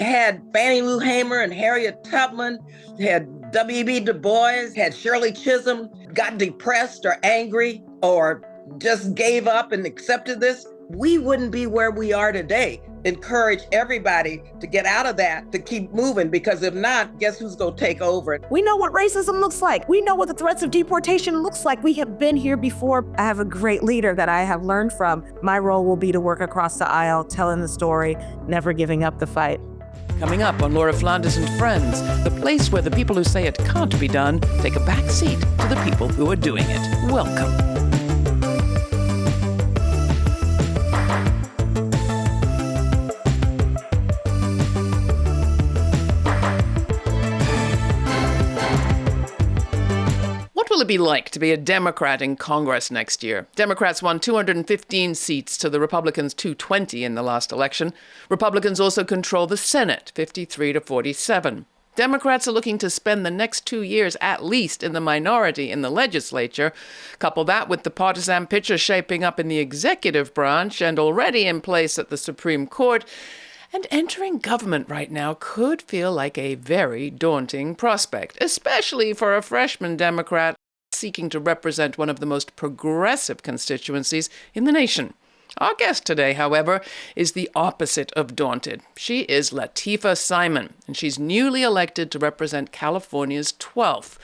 had Fannie Lou Hamer and Harriet Tubman, had W.B. Du Bois, had Shirley Chisholm, got depressed or angry or just gave up and accepted this, we wouldn't be where we are today. Encourage everybody to get out of that, to keep moving, because if not, guess who's going to take over? We know what racism looks like. We know what the threats of deportation looks like. We have been here before. I have a great leader that I have learned from. My role will be to work across the aisle, telling the story, never giving up the fight. Coming up on Laura Flanders and Friends, the place where the people who say it can't be done take a back seat to the people who are doing it. Welcome. What will it be like to be a Democrat in Congress next year? Democrats won 215 seats to the Republicans' 220 in the last election. Republicans also control the Senate, 53 to 47. Democrats are looking to spend the next 2 years at least in the minority in the legislature. Couple that with the partisan picture shaping up in the executive branch and already in place at the Supreme Court. And entering government right now could feel like a very daunting prospect, especially for a freshman Democrat seeking to represent one of the most progressive constituencies in the nation. Our guest today, however, is the opposite of daunted. She is Lateefah Simon, and she's newly elected to represent California's 12th.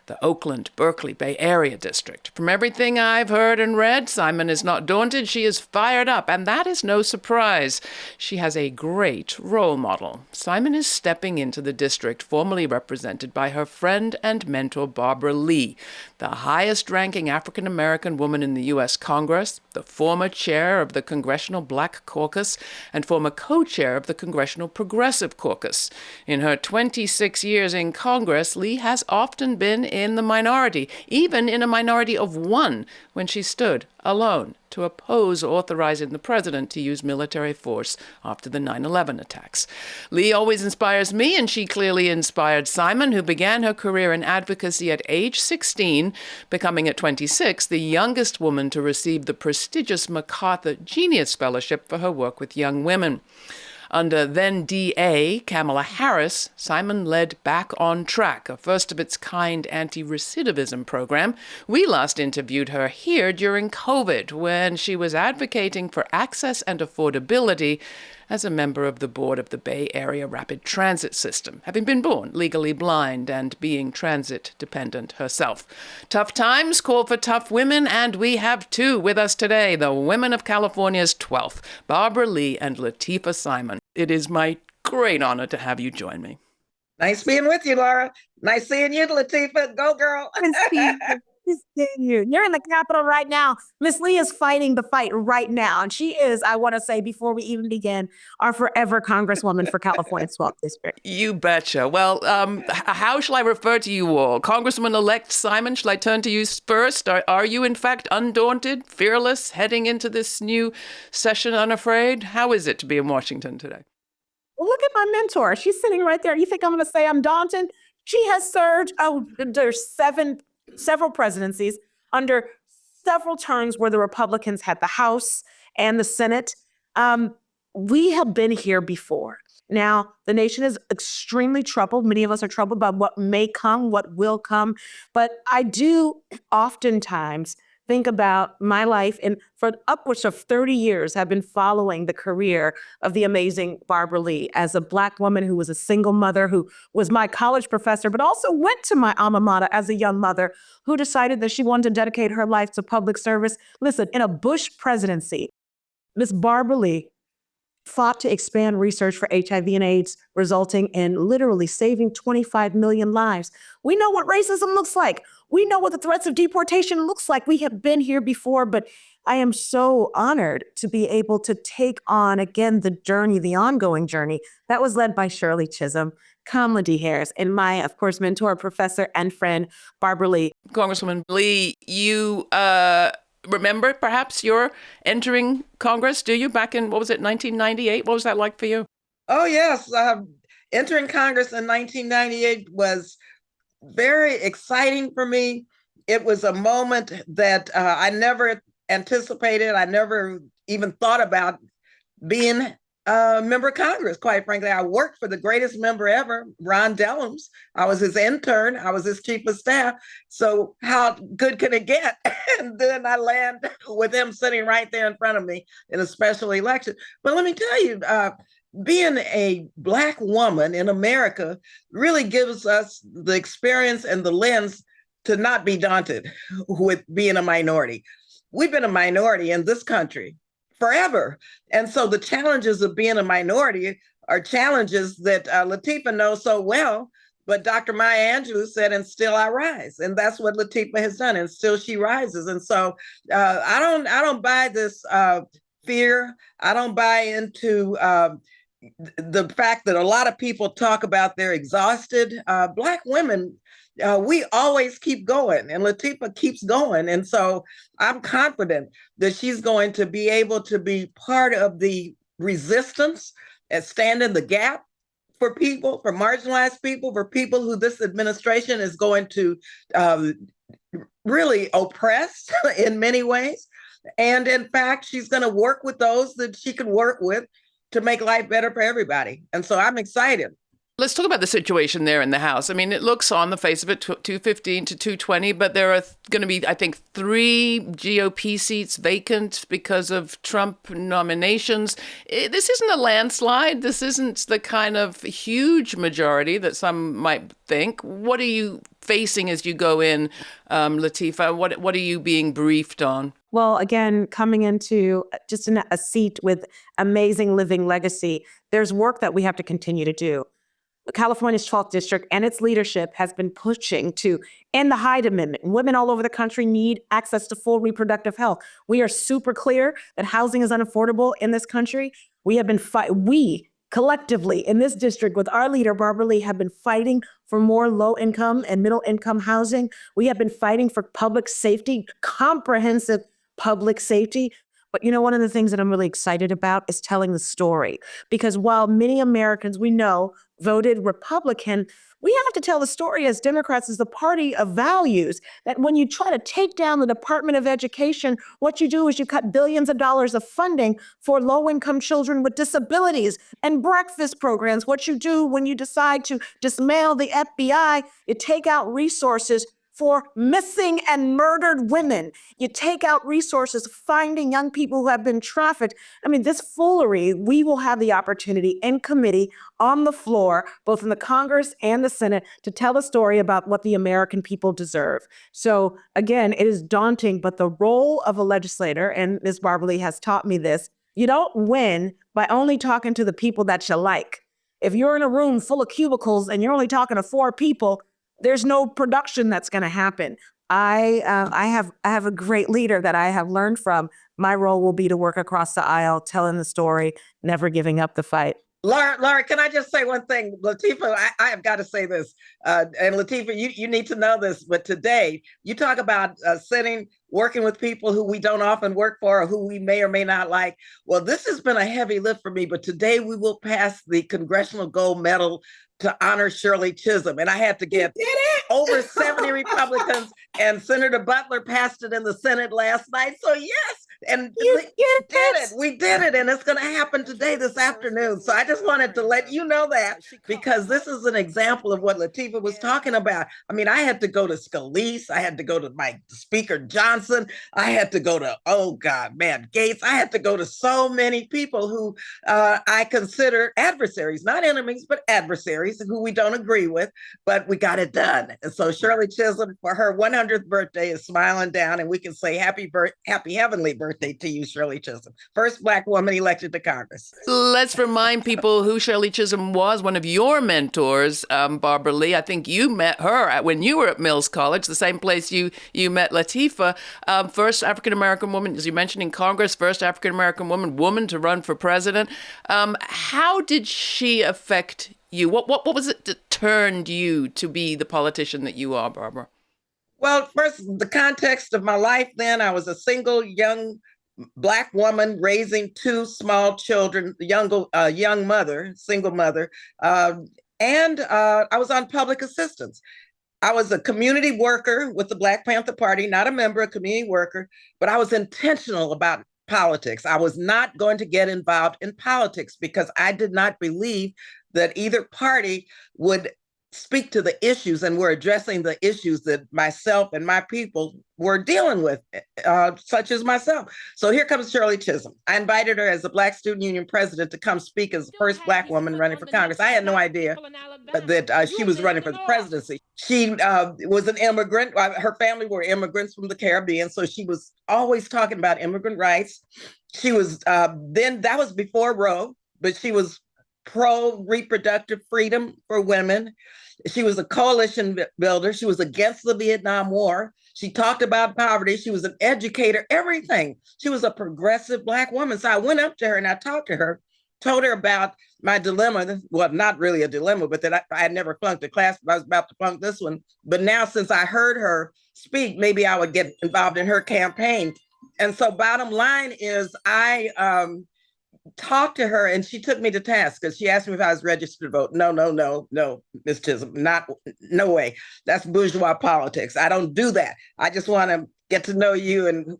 The Oakland, Berkeley Bay Area District. From everything I've heard and read, Simon is not daunted. She is fired up, and that is no surprise. She has a great role model. Simon is stepping into the district formerly represented by her friend and mentor Barbara Lee, the highest-ranking African-American woman in the U.S. Congress, the former chair of the Congressional Black Caucus, and former co-chair of the Congressional Progressive Caucus. In her 26 years in Congress, Lee has often been in the minority, even in a minority of one, when she stood alone to oppose authorizing the president to use military force after the 9/11 attacks. Lee always inspires me, and she clearly inspired Simon, who began her career in advocacy at age 16, becoming at 26 the youngest woman to receive the prestigious MacArthur Genius Fellowship for her work with young women. Under then DA Kamala Harris, Simon led Back on Track, a first-of-its-kind anti-recidivism program. We last interviewed her here during COVID, when she was advocating for access and affordability as a member of the board of the Bay Area Rapid Transit System, having been born legally blind and being transit-dependent herself. Tough times call for tough women, and we have two with us today, the women of California's 12th, Barbara Lee and Lateefah Simon. It is my great honor to have you join me. Nice being with you, Laura. Nice seeing you, Lateefah. Go, girl. You're in the Capitol right now. Miss Lee is fighting the fight right now. And she is, I want to say, before we even begin, our forever Congresswoman for California's 12th District. You betcha. Well, how shall I refer to you all? Congresswoman-elect Simon, shall I turn to you first? Are you, in fact, undaunted, fearless, heading into this new session unafraid? How is it to be in Washington today? Well, look at my mentor. She's sitting right there. You think I'm going to say I'm daunted? She has served under several presidencies, under several terms where the Republicans had the House and the Senate. We have been here before. Now, the nation is extremely troubled. Many of us are troubled by what may come, what will come. But I do oftentimes think about my life, and for upwards of 30 years, have been following the career of the amazing Barbara Lee as a Black woman who was a single mother, who was my college professor, but also went to my alma mater as a young mother, who decided that she wanted to dedicate her life to public service. Listen, in a Bush presidency, Miss Barbara Lee fought to expand research for HIV and AIDS, resulting in literally saving 25 million lives. We know what racism looks like. We know what the threats of deportation looks like. We have been here before, but I am so honored to be able to take on, again, the journey, the ongoing journey that was led by Shirley Chisholm, Kamala D. Harris, and my, of course, mentor, professor, and friend, Barbara Lee. Congresswoman Lee, you remember perhaps your entering Congress, do you, back in, 1998? What was that like for you? Oh, yes. Entering Congress in 1998 was very exciting for me. It was a moment that I never anticipated. I never even thought about being member of Congress, quite frankly. I worked for the greatest member ever, Ron Dellums. I was his intern. I was his chief of staff. So how good can it get? And then I land with him sitting right there in front of me in a special election. But let me tell you, being a Black woman in America really gives us the experience and the lens to not be daunted with being a minority. We've been a minority in this country forever. And so the challenges of being a minority are challenges that Lateefah knows so well. But Dr. Maya Angelou said, "And still I rise," and that's what Lateefah has done. And still she rises. And so I don't buy this fear. I don't buy into the fact that a lot of people talk about they're exhausted. Black women, we always keep going, and Lateefah keeps going. And so I'm confident that she's going to be able to be part of the resistance and stand in the gap for people, for marginalized people, for people who this administration is going to really oppress in many ways. And in fact, she's going to work with those that she can work with to make life better for everybody. And so I'm excited. Let's talk about the situation there in the House. I mean, it looks on the face of it 215 to 220, but there are going to be, I think, 3 GOP seats vacant because of Trump nominations. This isn't a landslide. This isn't the kind of huge majority that some might think. What are you facing as you go in, Lateefah? What are you being briefed on? Well, again, coming into just a seat with amazing living legacy, there's work that we have to continue to do. California's 12th district and its leadership has been pushing to end the Hyde Amendment. Women all over the country need access to full reproductive health. We are super clear that housing is unaffordable in this country. We have been we collectively in this district with our leader, Barbara Lee, have been fighting for more low-income and middle-income housing. We have been fighting for public safety, comprehensive public safety. But you know, one of the things that I'm really excited about is telling the story. Because while many Americans we know voted Republican, we have to tell the story as Democrats as the party of values, that when you try to take down the Department of Education, what you do is you cut billions of dollars of funding for low-income children with disabilities and breakfast programs. What you do when you decide to dismantle the FBI, you take out resources for missing and murdered women. You take out resources finding young people who have been trafficked. I mean, this foolery, we will have the opportunity in committee on the floor, both in the Congress and the Senate, to tell a story about what the American people deserve. So again, it is daunting, but the role of a legislator, and Ms. Barbara Lee has taught me this, you don't win by only talking to the people that you like. If you're in a room full of cubicles and you're only talking to 4 people, there's no production that's going to happen. I have a great leader that I have learned from. My role will be to work across the aisle, telling the story, never giving up the fight. Laura, can I just say one thing? Lateefah, I have got to say this. And Lateefah, you need to know this. But today, you talk about working with people who we don't often work for or who we may or may not like. Well, this has been a heavy lift for me. But today, we will pass the Congressional Gold Medal to honor Shirley Chisholm. And I had to get over 70 Republicans, and Senator Butler passed it in the Senate last night. So yes, and we did it. And it's going to happen today, this afternoon. So I just wanted to let you know that, because this is an example of what Lateefah was talking about. I mean, I had to go to Scalise. I had to go to my Speaker Johnson. I had to go to, Gates. I had to go to so many people who I consider adversaries, not enemies, but adversaries who we don't agree with, but we got it done. And so Shirley Chisholm, for her 100th birthday, is smiling down, and we can say happy heavenly birthday to you, Shirley Chisholm. First Black woman elected to Congress. Let's remind people who Shirley Chisholm was, one of your mentors, Barbara Lee. I think you met her when you were at Mills College, the same place you met Lateefah. First African-American woman, as you mentioned, in Congress, first African-American woman to run for president. How did she affect you? What was it that turned you to be the politician that you are, Barbara? Well, first, the context of my life then, I was a single young Black woman raising 2 small children, young mother, single mother, and I was on public assistance. I was a community worker with the Black Panther Party, not a member, a community worker, but I was intentional about politics. I was not going to get involved in politics because I did not believe that either party would speak to the issues and were addressing the issues that myself and my people were dealing with, such as myself. So here comes Shirley Chisholm. I invited her as the Black Student Union president to come speak as the first Black woman running for Congress. I had no idea that she was running for the presidency. She was an immigrant. Her family were immigrants from the Caribbean, so she was always talking about immigrant rights. She was, then that was before Roe, but she was pro reproductive freedom for women. She was a coalition builder. She was against the Vietnam War. She talked about poverty. She was an educator, everything. She was a progressive Black woman. So I went up to her and I talked to her, told her about my dilemma. Well, not really a dilemma, but that I had never flunked a class, but I was about to flunk this one. But now, since I heard her speak, maybe I would get involved in her campaign. And so bottom line is I talked to her and she took me to task because she asked me if I was registered to vote. No, Ms. Chisholm, no way. That's bourgeois politics. I don't do that. I just want to get to know you and,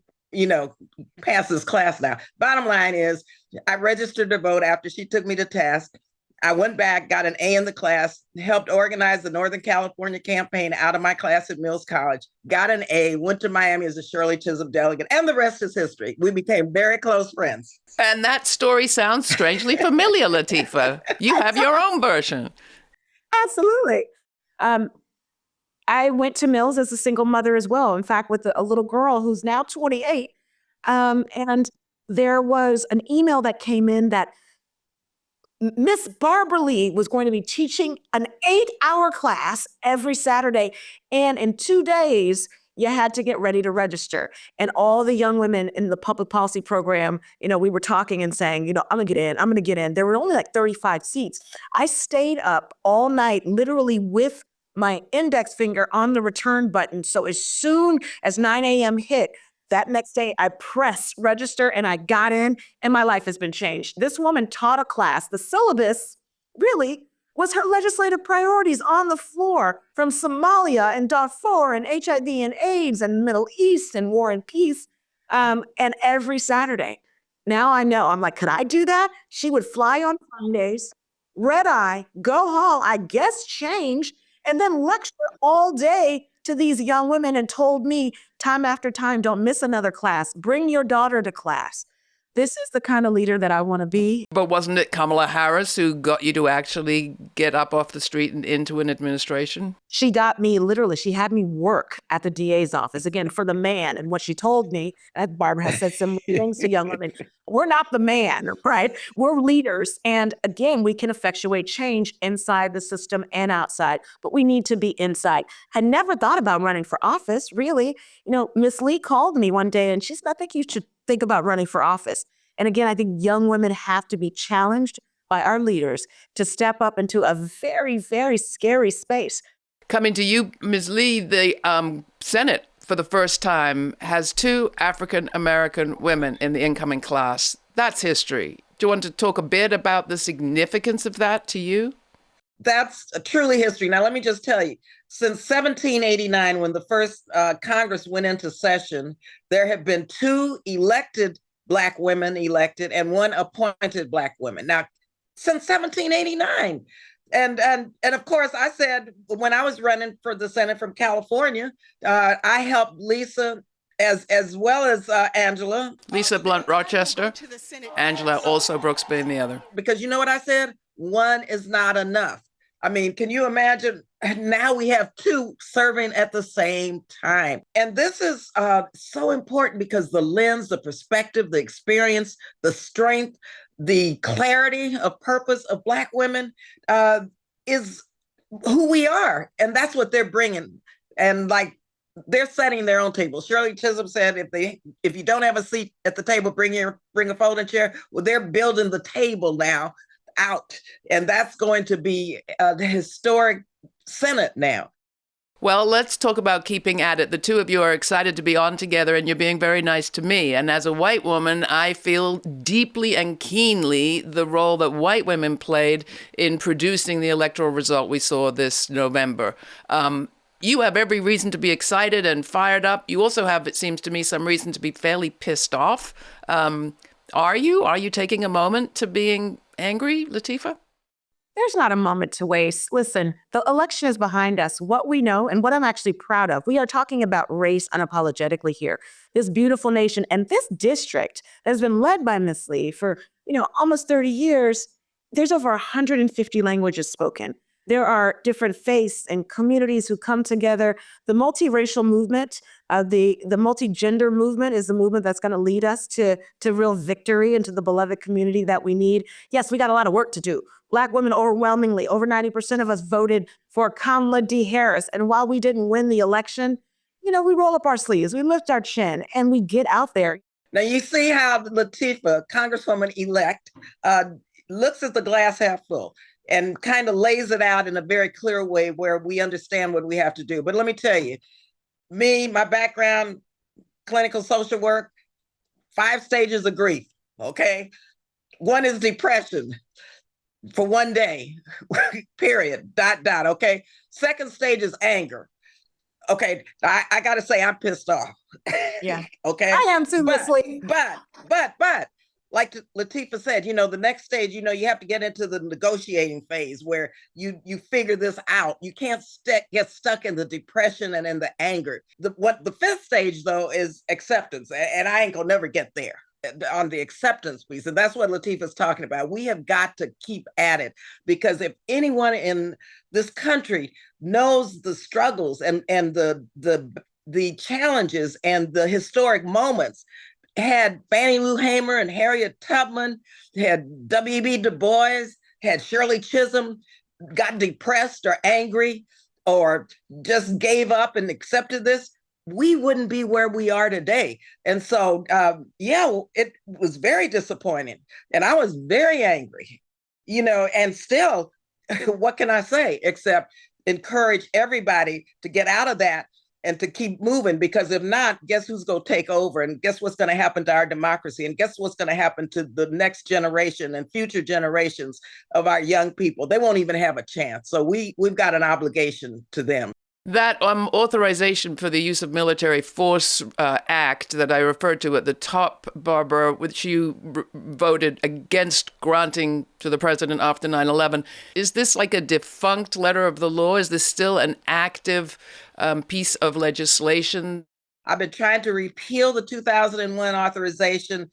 pass this class now. Bottom line is I registered to vote after she took me to task. I went back, got an A in the class, helped organize the Northern California campaign out of my class at Mills College, got an A, went to Miami as a Shirley Chisholm delegate, and the rest is history. We became very close friends. And that story sounds strangely familiar, Lateefah. You have your own version. Absolutely. I went to Mills as a single mother as well. In fact, with a little girl who's now 28. And there was an email that came in that Miss Barbara Lee was going to be teaching an 8-hour class every Saturday. And in 2 days, you had to get ready to register. And all the young women in the public policy program, we were talking and saying, I'm going to get in. There were only like 35 seats. I stayed up all night, literally with my index finger on the return button. So as soon as 9 a.m. hit, that next day, I pressed register and I got in and my life has been changed. This woman taught a class. The syllabus really was her legislative priorities on the floor from Somalia and Darfur and HIV and AIDS and Middle East and war and peace. And every Saturday. Now I know, I'm like, could I do that? She would fly on Mondays, red eye, go home, I guess change, and then lecture all day to these young women and told me time after time, don't miss another class. Bring your daughter to class. This is the kind of leader that I want to be. But wasn't it Kamala Harris who got you to actually get up off the street and into an administration? She got me, literally, she had me work at the DA's office, again, for the man. And what she told me, as Barbara has said some things to young women, we're not the man, right? We're leaders. And again, we can effectuate change inside the system and outside, but we need to be inside. I never thought about running for office, really. Miss Lee called me one day and she said, I think you should think about running for office. And again, I think young women have to be challenged by our leaders to step up into a very, very scary space. Coming to you, Ms. Lee, the Senate for the first time has 2 African-American women in the incoming class. That's history. Do you want to talk a bit about the significance of that to you? That's truly history. Now, let me just tell you, since 1789, when the first Congress went into session, there have been 2 elected Black women elected and 1 appointed Black woman. Now, since 1789. And of course, I said, when I was running for the Senate from California, I helped Lisa as well as Angela. Lisa Blunt Rochester, Angela also Brooks being the other. Because you know what I said? 1 is not enough. I mean, can you imagine? Now we have 2 serving at the same time. And this is so important because the lens, the perspective, the experience, the strength, the clarity of purpose of Black women is who we are. And that's what they're bringing. And they're setting their own table. Shirley Chisholm said, if you don't have a seat at the table, bring a folding chair. Well, they're building the table now out. And that's going to be the historic Senate now. Well, let's talk about keeping at it. The 2 of you are excited to be on together, and you're being very nice to me. And as a white woman, I feel deeply and keenly the role that white women played in producing the electoral result we saw this November. You have every reason to be excited and fired up. You also have, it seems to me, some reason to be fairly pissed off. Are you? Are you taking a moment to being angry, Lateefah? There's not a moment to waste. Listen, the election is behind us. What we know and what I'm actually proud of, we are talking about race unapologetically here. This beautiful nation and this district that has been led by Ms. Lee for, almost 30 years, there's over 150 languages spoken. There are different faiths and communities who come together. The multiracial movement, the multi-gender movement is the movement that's going to lead us to real victory and to the beloved community that we need. Yes, we got a lot of work to do. Black women overwhelmingly, over 90% of us voted for Kamala D. Harris. And while we didn't win the election, we roll up our sleeves, we lift our chin, and we get out there. Now, you see how Lateefah, Congresswoman-elect, looks at the glass half full and kind of lays it out in a very clear way where we understand what we have to do. But let me tell you, my background, clinical social work, 5 stages of grief, okay? 1 is depression for 1 day, period, ... okay? 2nd stage is anger. Okay, I got to say I'm pissed off. Yeah. Okay? I am too, Miss Lee. But, like Lateefah said, the next stage, you have to get into the negotiating phase where you figure this out. You can't get stuck in the depression and in the anger. The 5th stage, though, is acceptance. And I ain't gonna never get there on the acceptance piece. And that's what Lateefah's talking about. We have got to keep at it, because if anyone in this country knows the struggles and the challenges and the historic moments, had Fannie Lou Hamer and Harriet Tubman, had W.E.B. Du Bois, had Shirley Chisholm, got depressed or angry or just gave up and accepted this, we wouldn't be where we are today. And so, it was very disappointing. And I was very angry, and still, what can I say except encourage everybody to get out of that and to keep moving, because if not, guess who's going to take over? And guess what's going to happen to our democracy? And guess what's going to happen to the next generation and future generations of our young people? They won't even have a chance. So we've got an obligation to them. That authorization for the use of military force act that I referred to at the top, Barbara, which you voted against granting to the president after 9/11, is this like a defunct letter of the law? Is this still an active piece of legislation? I've been trying to repeal the 2001 authorization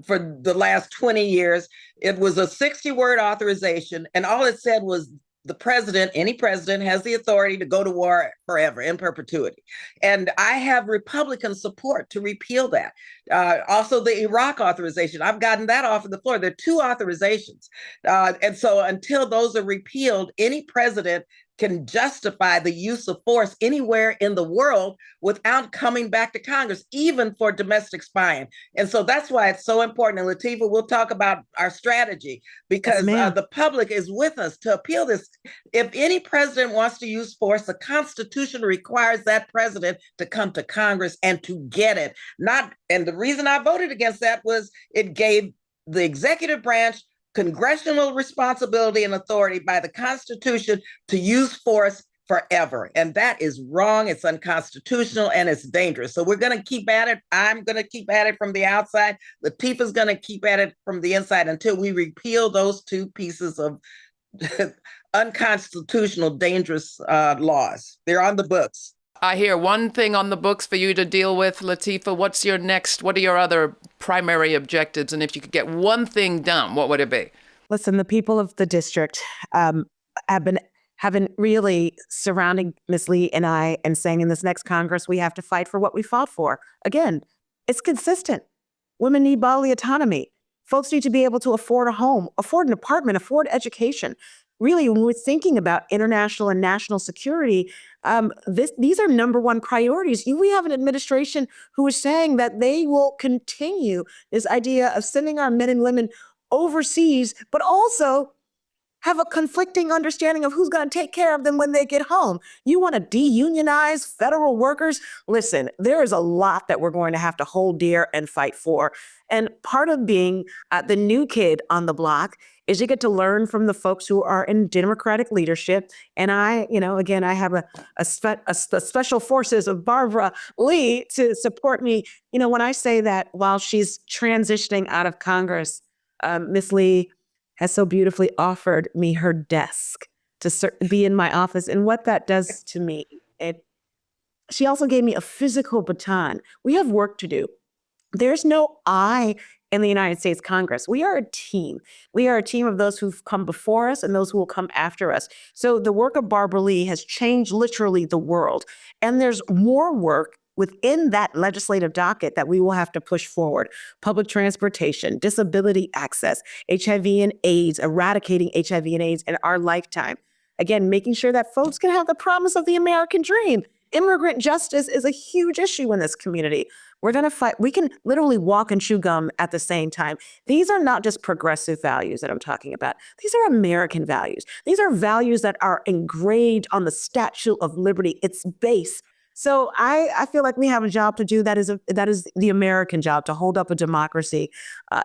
for the last 20 years. It was a 60-word authorization, and all it said was any president has the authority to go to war forever, in perpetuity. And I have Republican support to repeal that. Also, the Iraq authorization, I've gotten that off of the floor. There are 2 authorizations. And so until those are repealed, any president can justify the use of force anywhere in the world without coming back to Congress, even for domestic spying. And so that's why it's so important. And Lateefah, we'll talk about our strategy, because the public is with us to appeal this. If any president wants to use force, the Constitution requires that president to come to Congress and to get it. And the reason I voted against that was it gave the executive branch congressional responsibility and authority by the Constitution to use force forever. And that is wrong. It's unconstitutional and it's dangerous. So we're going to keep at it. I'm going to keep at it from the outside. Lateefah's going to keep at it from the inside until we repeal those 2 pieces of unconstitutional, dangerous laws. They're on the books. I hear one thing on the books for you to deal with, Lateefah. What are your other primary objectives? And if you could get one thing done, what would it be? Listen, the people of the district have been really surrounding Ms. Lee and I and saying in this next Congress, we have to fight for what we fought for. Again, it's consistent. Women need bodily autonomy. Folks need to be able to afford a home, afford an apartment, afford education. Really, when we're thinking about international and national security, these are number 1 priorities. We have an administration who is saying that they will continue this idea of sending our men and women overseas, but also have a conflicting understanding of who's going to take care of them when they get home. You want to de-unionize federal workers? Listen, there is a lot that we're going to have to hold dear and fight for. And part of being the new kid on the block is you get to learn from the folks who are in Democratic leadership. And I, again, I have a special forces of Barbara Lee to support me. When I say that while she's transitioning out of Congress, Miss Lee has so beautifully offered me her desk to be in my office. And what that does to me, she also gave me a physical baton. We have work to do. There's no I in the United States Congress. We are a team. We are a team of those who've come before us and those who will come after us. So the work of Barbara Lee has changed literally the world. And there's more work within that legislative docket that we will have to push forward. Public transportation, disability access, HIV and AIDS, eradicating HIV and AIDS in our lifetime. Again, making sure that folks can have the promise of the American dream. Immigrant justice is a huge issue in this community. We're going to fight. We can literally walk and chew gum at the same time. These are not just progressive values that I'm talking about. These are American values. These are values that are engraved on the Statue of Liberty, its base. So I feel like we have a job to do. That is the American job, to hold up a democracy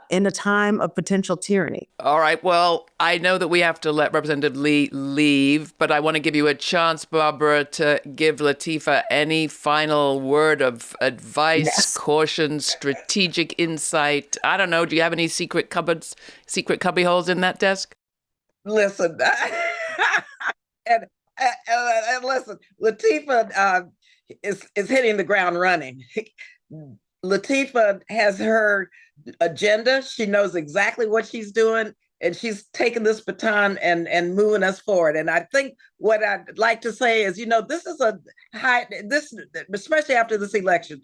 in a time of potential tyranny. All right. Well, I know that we have to let Representative Lee leave, but I want to give you a chance, Barbara, to give Lateefah any final word of advice, caution, strategic insight. I don't know. Do you have any secret cubby holes in that desk? Listen, and listen, Lateefah is hitting the ground running. Lateefah has her agenda. She knows exactly what she's doing, and she's taking this baton and moving us forward. And I think what I'd like to say is, this is especially after this election,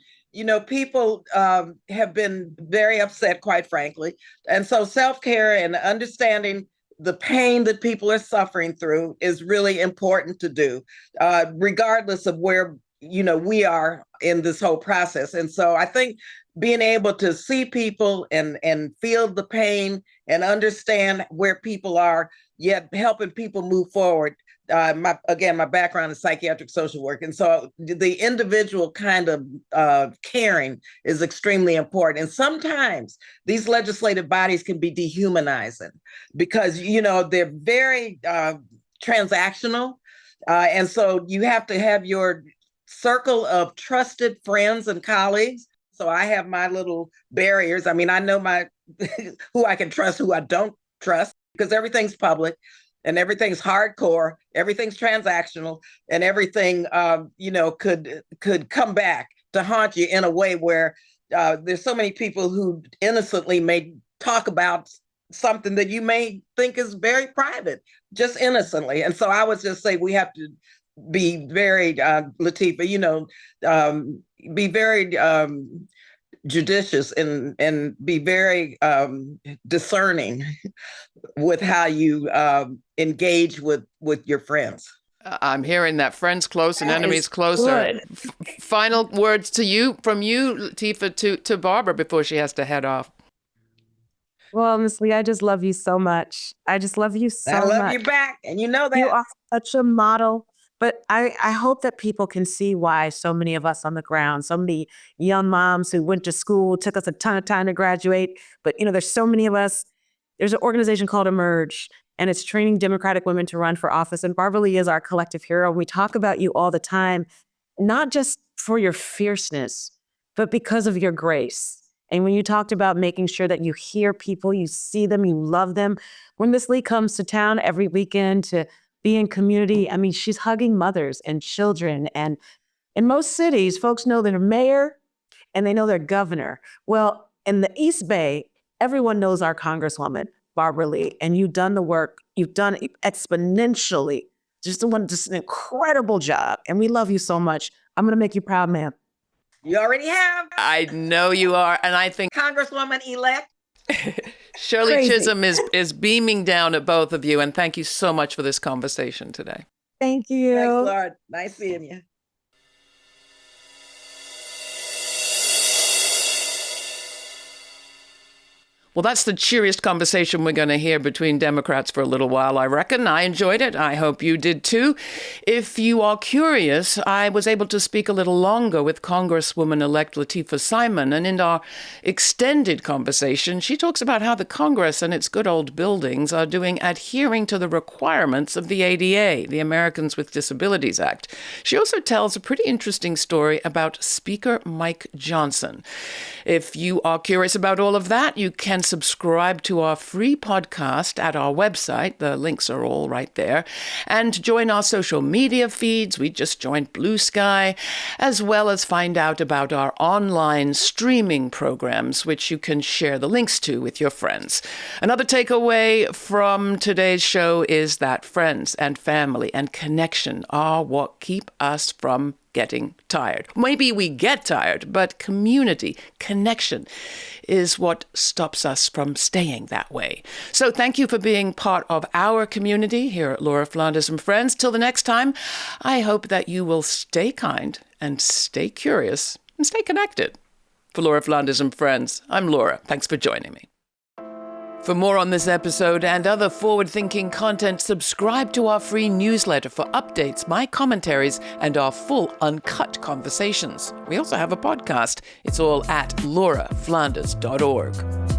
people have been very upset, quite frankly. And so self-care and understanding the pain that people are suffering through is really important to do, regardless of where we are in this whole process. And so I think being able to see people and feel the pain and understand where people are, yet helping people move forward. My background is psychiatric social work. And so the individual kind of caring is extremely important. And sometimes these legislative bodies can be dehumanizing because, they're very transactional. And so you have to have your circle of trusted friends and colleagues. So I have my little barriers. I mean, I know who I can trust, who I don't trust, because everything's public and everything's hardcore, everything's transactional, and everything, could come back to haunt you in a way where there's so many people who innocently may talk about something that you may think is very private, just innocently. And so I would just say we have to be very, Lateefah, be very judicious and be very discerning with how you engage with your friends. I'm hearing that friends close and enemies closer. Final words from you, Lateefah, to Barbara before she has to head off. Well, Ms. Lee, I just love you so much. I just love you so much. I love you back, and you know that. You are such a model. But I hope that people can see why so many of us on the ground, so many young moms who went to school, took us a ton of time to graduate. But, there's so many of us. There's an organization called Emerge, and it's training Democratic women to run for office. And Barbara Lee is our collective hero. We talk about you all the time, not just for your fierceness, but because of your grace. And when you talked about making sure that you hear people, you see them, you love them. When Miss Lee comes to town every weekend to be in community, I mean, she's hugging mothers and children. And in most cities, folks know their mayor and they know their governor. Well, in the East Bay, everyone knows our Congresswoman, Barbara Lee, and you've done the work. You've done it exponentially. Just an incredible job. And we love you so much. I'm going to make you proud, ma'am. You already have. I know you are. And I think Congresswoman-elect. Shirley Crazy. Chisholm is beaming down at both of you. And thank you so much for this conversation today. Thank you. Thanks, Lord. Nice seeing you. Well, that's the cheeriest conversation we're going to hear between Democrats for a little while, I reckon. I enjoyed it. I hope you did too. If you are curious, I was able to speak a little longer with Congresswoman-elect Lateefah Simon, and in our extended conversation, she talks about how the Congress and its good old buildings are doing adhering to the requirements of the ADA, the Americans with Disabilities Act. She also tells a pretty interesting story about Speaker Mike Johnson. If you are curious about all of that, you can subscribe to our free podcast at our website. The links are all right there. And join our social media feeds. We just joined Blue Sky, as well as find out about our online streaming programs, which you can share the links to with your friends. Another takeaway from today's show is that friends and family and connection are what keep us from getting tired. Maybe we get tired, but community, connection is what stops us from staying that way. So thank you for being part of our community here at Laura Flanders and Friends. Till the next time, I hope that you will stay kind and stay curious and stay connected. For Laura Flanders and Friends, I'm Laura. Thanks for joining me. For more on this episode and other forward-thinking content, subscribe to our free newsletter for updates, my commentaries, and our full uncut conversations. We also have a podcast. It's all at lauraflanders.org.